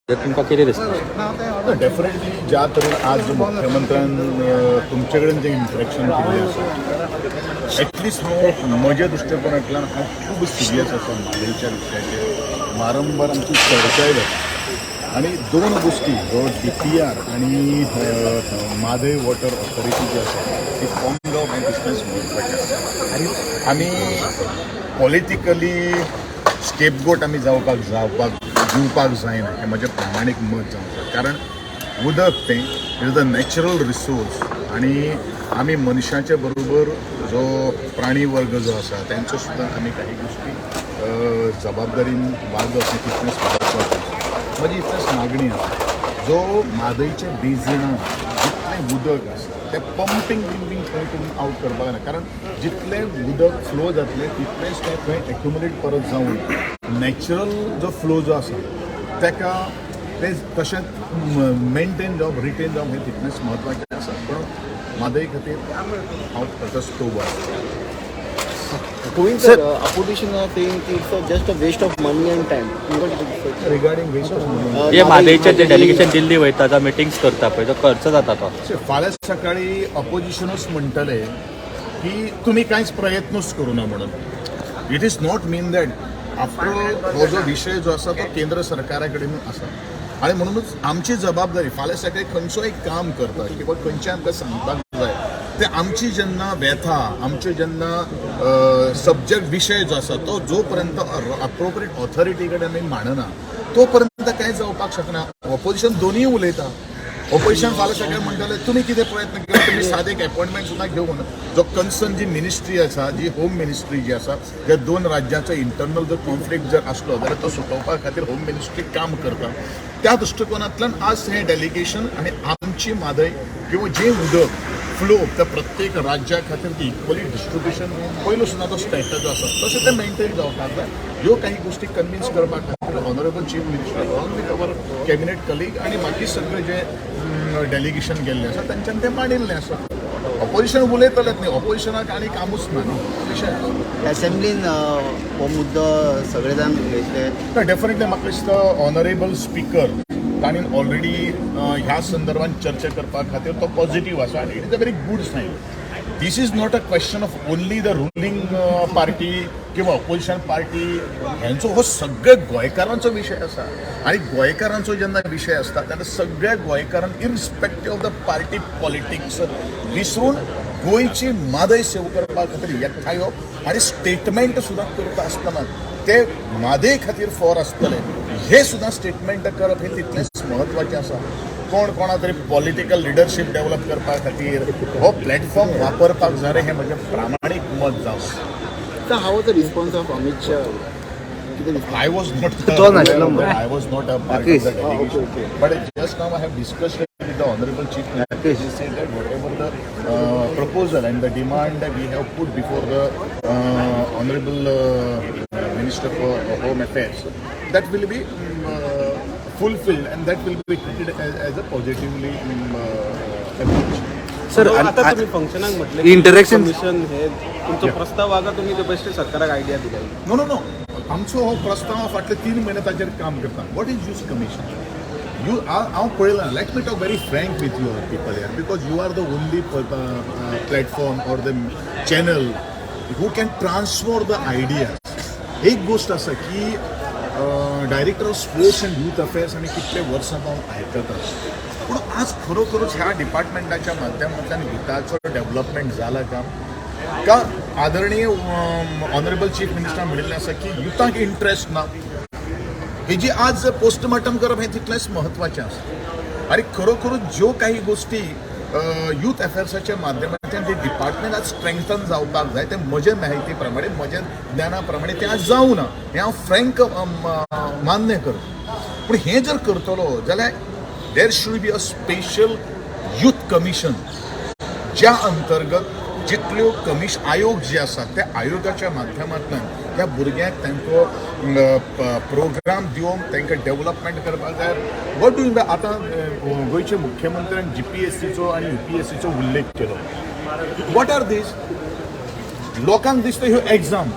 तुमकां कितें दिसता? डेफिनेटली ज्या तरेन आज मुख्यमंत्र्यान तुमचे कडेन जें इंटरेक्शन केल्लें आसा एटलिस्ट हांव म्हज्या दृश्टिकोनांतल्यान हांव खूब सिरियस आसा म्हादयच्या विशयाचेर वारंवार आमची चर्चाय जाता आनी दोन गोश्टी जो DPR आनी म्हादय वॉटर ऑथॉरिटी जी आसा ती फॉर्म जावप हें तितलेंच म्हत्वाचें आसा आनी पॉलिटिकली स्केपगोट आमी दिवपाक जायना हें म्हजें प्रामाणीक मत जावं कारण उदक तें इज द नॅचरल रिसोर्स आनी आमी मनशाच्या बरोबर जो प्राणी वर्ग जो आसा तेंचो सुद्दां आमी काही गोश्टी जबाबदारीन वागप हें तितलेंच महत्वाचें म्हजी इतलेंच मागणी आसा जो म्हादयच्या बेजिनान जितलें उदक आसा तें पंपींग खंय करून आवट करपाक जाय कारण जितलें उदक फ्लो जातलें तितलेंच तें खंय एक्युमुलेट परत जावन नॅचरल जो फ्लो जो आसा तेका तें तशेंच मेनटेन जावप रिटेन जावप हें तितलेंच महत्वाचें आसा पूण म्हादय खातीर हांव तसोच तो आसा Going sir, opposition are saying it's just a waste of money and time. Regarding waste of money हे म्हादयचे जे डेलिगेशन दिल्ली वयता जो मिटिंग्स करता पळय जो खर्च जाता तो फाल्यां सकाळी ऑपोजिशनूच म्हणटले की तुमी कांयच प्रयत्नूच करूं ना म्हणून it is not mean that after हो जो विशय जो आसा तो केंद्र सरकारा कडेन आसा आनी म्हणूनच आमची जबाबदारी फाल्यां सकाळी खंयचोय काम करता किंवा खंयचें आमकां सांगपाक जाय ते आमची जेन्ना व्यथा आमचे जेन्ना सब्जेक्ट विशय जो आसा तो जो पर्यंत अप्रोप्रिएट ऑथॉरिटी कडेन आमी मांडना तो पर्यंत कांय जावपाक शकना ऑपोजिशन दोनूय उलयता ऑपोजिशन फाल्यां सगळें म्हणटले तुमी कितें प्रयत्न केला तुमी सादें एक अपॉयंटमेंट सुद्दां घेवन जो कन्सर्न जी मिनिस्ट्री आसा जी होम मिनिस्ट्री जी आसा ज्या दोन राज्याचो इंटरनल जर कॉन्फ्लिक्ट जर आसलो जाल्यार तो सुटोवपा खातीर होम मिनिस्ट्री काम करता त्या दृश्टिकोनांतल्यान आज हें डेलिगेशन आनी आमची म्हादय किंवा जें उदक फ्लो त्या प्रत्येक राज्या खातीर ती इक्वली डिस्ट्रिब्युशन पयलो सुद्दां तो स्टॅटस जो आसा तशें तें मेंटेन जावपाक जाय ह्यो काही गोश्टी कन्विन्स करपा खातीर honourable chief minister along with our cabinet colleague आनी बाकी सगळे जे डेलिगेशन गेल्लें आसा तांच्यान तें मांडिल्लें आसा ऑपोजिशन उलयतलेच न्ही ऑपोजिशनाक आनी कामूच ना न्ही विशय असेंब्लीन हो मुद्दो सगळे जाण उलयतले डेफिनेटली म्हाका दिसता ऑनरेबल स्पीकर तांणी ऑलरेडी ह्या संदर्भात चर्चा करपा खातीर तो पॉझिटिव्ह आसा आनी it is a very good sign this is not a question of only the ruling party किंवा ऑपोजिशन पार्टी हेंचो हो सगळ्या गोंयकारांचो विशय आसा आनी गोंयकारांचो जेन्ना विशय आसता तेन्ना सगळ्या गोंयकारांक irrespective of the party politics विसरून गोंयची म्हादय सेव करपा खातीर एकठांय येवप आनी स्टेटमेंट सुद्दां करता आसतना ते म्हादय खातीर फॉर आसतले हे सुद्दां स्टेटमेंट करप हे तितलेंच महत्वाचें आसा कोणा तरी पॉलिटिकल लिडरशीप डेव्हलप करपा खातीर हो प्लॅटफॉर्म वापरपाक जाय हें म्हजें प्रामाणीक मत जावं So how was the response of Amit Shah? I was not I was not a part of the delegation. But just now I have discussed with the Honorable Chief Minister. He said that whatever the proposal and the demand that we have put before the Honorable Minister for Home Affairs, that will be fulfilled and that will be treated as a positively approach. Sir आता तुम्ही फंक्शनाक म्हटले interaction commission हे तुमचो प्रस्ताव आगा तुम्ही ते बेश्टे सरकाराक आयडिया दिल्या नो नो नो आमचो हो प्रस्ताव फाटले 3 म्हयने ताचेर काम करता what is youth commission you हांव पळयलां let me talk very frank with you people here because you are the only platform or the channel who can transfer the ideas एक गोष्ट आसा की director of sports and youth affairs आनी कितले वर्सां हांव आयकता पूण आज खरोखरच ह्या डिपार्टमेंटाच्या माध्यमांतल्यान युथाचो डेव्हलपमेंट जाला का आदरणीय ऑनरेबल चीफ मिनिस्टर म्हणिल्लें आसा की युथाक इंट्रस्ट ना हेजी आज पोस्टमार्टम करप हें तितलेंच म्हत्वाचें आसा आनी खरोखरच ज्यो काही गोश्टी यूथ अफेअर्साच्या माध्यमांतल्यान ते डिपार्टमेंट आज स्ट्रेंथन जावपाक जाय ते म्हजे म्हायती प्रमाणे म्हज्या ज्ञाना प्रमाणे तें आज जावं ना हें हांव फ्रँक मान्य करता पूण हें जर करतलो जाल्यार देर should be a special youth commission ज्या अंतर्गत जितल्यो आयोग जे आसात त्या आयोगाच्या माध्यमांतल्यान त्या भुरग्यांक तांचो प्रोग्राम दिवन तांकां डेव्हलपमेंट करपाक जाय वॉट डू आतां गोंयचे मुख्यमंत्र्यान GPSCचो आनी UPSCचो उल्लेख केलो वॉट आर दीस लोकांक दिसता ह्यो एग्जाम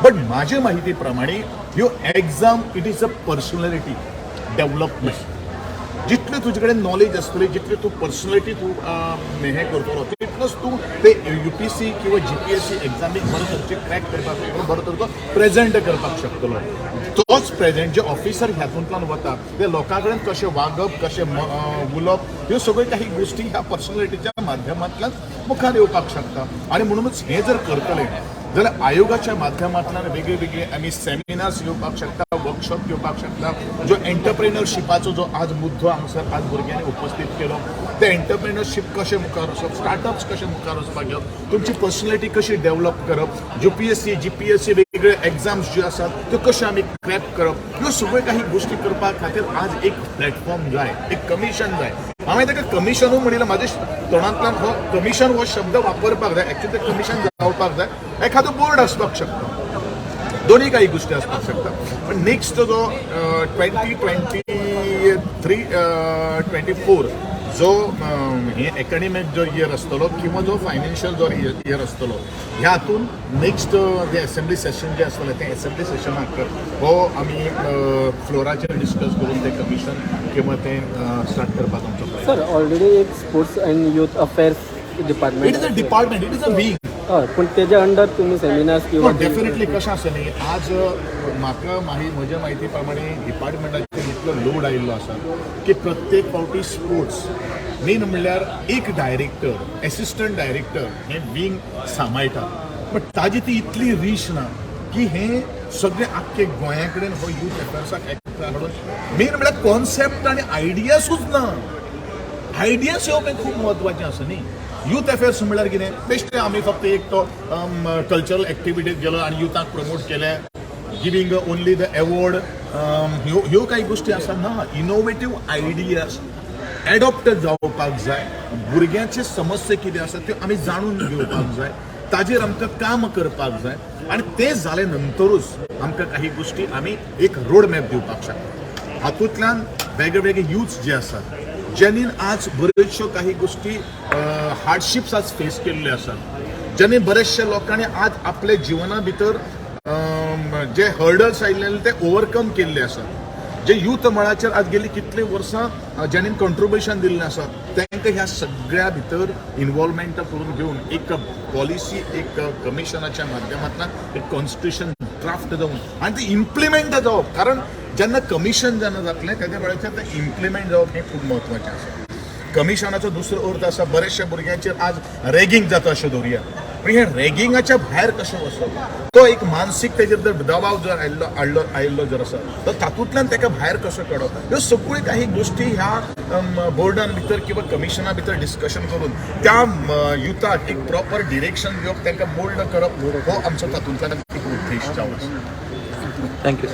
बट म्हाजे माहिती प्रमाणे ह्यो exam it is a personality development. जितले तुजे कडेन नॉलेज आसतली, जितली तूं पर्सनॅलिटी तूं हे करतलो तितलोच तूं ते UPSC किंवा GPSC एग्जामीक बरो तरेचे क्रॅक करपाक शकतलो, बरो तरेचो प्रेझेंट करपाक शकतलो. तोच प्रेझेंट जे ऑफिसर ह्यातूंतल्यान वता ते लोकां कडेन कशें वागप, कशें उलोवप, ह्यो सगळ्यो काही गोष्टी ह्या पर्सनॅलिटीच्या माध्यमांतल्यान मुखार येवपाक शकता. आणि म्हणूनच हे जर करतले जाल्यार आयोगाच्या माध्यमांतल्यान वेगळे वेगळे आमी सेमिनार्स घेवपाक शकता, वर्कशॉप घेवपाक शकता. जो एंटरप्रेनरशिपाचो जो आज मुद्दो हांगसर आज भुरग्यांनी उपस्थित केलो, ते एंटरप्रेनरशीप कशें मुखार वचप, स्टार्टअप्स कशें मुखार वचपाक घेवप, तुमची पर्सनॅलिटी कशी डेव्हलप करप, UPSC GPSC वेगवेगळे एग्जाम्स ज्यो आसात त्यो कशें आमी क्रॅक करप, ह्यो सगळ्यो काही गोष्टी करपा खातीर आज एक प्लॅटफॉर्म जाय, एक कमिशन जाय. हांवें ताका कमिशनूय म्हणिल्लें, म्हाज्या तोंडांतल्यान हो कमिशन हो शब्द वापरपाक जाय. एक्चुअली ते कमिशन जावपाक जाय, एखादो बोर्ड आसपाक शकता, दोन्ही काही गोष्टी असपाक शकता. पण नेक्स्ट जो 2023-24 जो हे एकाडेमिक जो इयर आसतलो किंवा जो फायनान्शियल जो इयर आसतलो, ह्या हातून नेक्स्ट जे असेंब्ली सेशन जे आसतलें ते असेंब्ली सेशनाक हो आमी फ्लोराचेर डिस्कस करून ते कमिशन किंवा ते स्टार्ट करपाक आमचो प्रयत्न. सर ऑलरेडी एक sports and youth affairs department it is a department, it is a wing. हय, पण तेच्या अंडर तुम्ही सेमिनार्स किंवा डेफिनेटली कशें आसा न्ही, आज म्हाका म्हज्या म्हायती प्रमाणे डिपार्टमेंटाचेर इतलो लोड आयिल्लो आसा की प्रत्येक फावटी स्पोर्ट्स मेन म्हणल्यार एक डायरेक्टर, एसिस्टंट डायरेक्टर हे विंग सांबाळटा. बट ताजी ती इतली रीच ना की हे सगळे आख्खे गोंया कडेन हो यूथ अफेर्साक एकठांय हाडून मेन म्हणल्यार कॉन्सेप्ट आनी आयडियासूच ना. आयडियास येवप हें खूब म्हत्वाचें आसा न्ही. यूथ अफेर्स म्हणल्यार कितें, बेश्टे आमी फक्त एक तो कल्चरल एक्टिविटीज गेलो आनी युथाक प्रमोट केले, गिवींग ओन्ली द अवॉर्ड, ह्यो काही गोष्टी आसा ना. इनोवेटीव आयडियाज एडॉप्ट जावपाक जाय. भुरग्यांचे समस्या कितें आसा त्यो आमी जाणून घेवपाक जाय, ताजेर आमकां काम करपाक जाय. आनी तें जाले नंतरूच आमकां काही गोष्टी आमी एक रोड मॅप दिवपाक शकता. हातूंतल्यान वेगवेगळे यूथ जे आसात ज्यांनी आज बऱ्योचश्यो काही गोष्टी हार्डशिप्स आज फेस केल्ल्यो आसात, ज्यांनी बऱ्याचशा लोकांनी आज आपल्या जिवना भितर जे हर्डल्स आयिल्ले ते ओवरकम केल्ले आसात. जे यूथ मळाचेर आज गेली कितले वर्सां ज्यांनी कॉन्ट्रिब्युशन दिल्लें आसा तांकां ह्या सगळ्या भितर इन्वॉल्वमेंट करून घेवन एक पॉलिसी, एक कमिशनाच्या माध्यमांतल्यान एक कॉन्स्टिट्यूशन ड्राफ्ट जावन आनी ती इम्प्लिमेंट जावप. कारण जेन्ना कमिशन जेन्ना जातलें तेच्या वेळाचेर तें इम्प्लिमेंट जावप हें खूब म्हत्वाचें आसा. कमिशनाचो दुसरो अर्थ आसा बऱ्याचशा भुरग्यांचेर आज रॅगिंग जाता अशें धरुया, पण हे रॅगिंगाच्या भायर कशें वचप, तो एक मानसीक तेजेर जर दबाव जर आयिल्लो जर आसा तर तातूंतल्यान ताका भायर कसो काडप, ह्यो सगळ्यो काही गोष्टी ह्या बोर्डान भितर किंवा कमिशना भितर डिस्कशन करून त्या युथाक एक प्रॉपर डिरेक्शन दिवप, तांकां मोल्ड करप, हो आमचो तातूंतल्यान एक उद्देश जावन आसा. थँक्यू.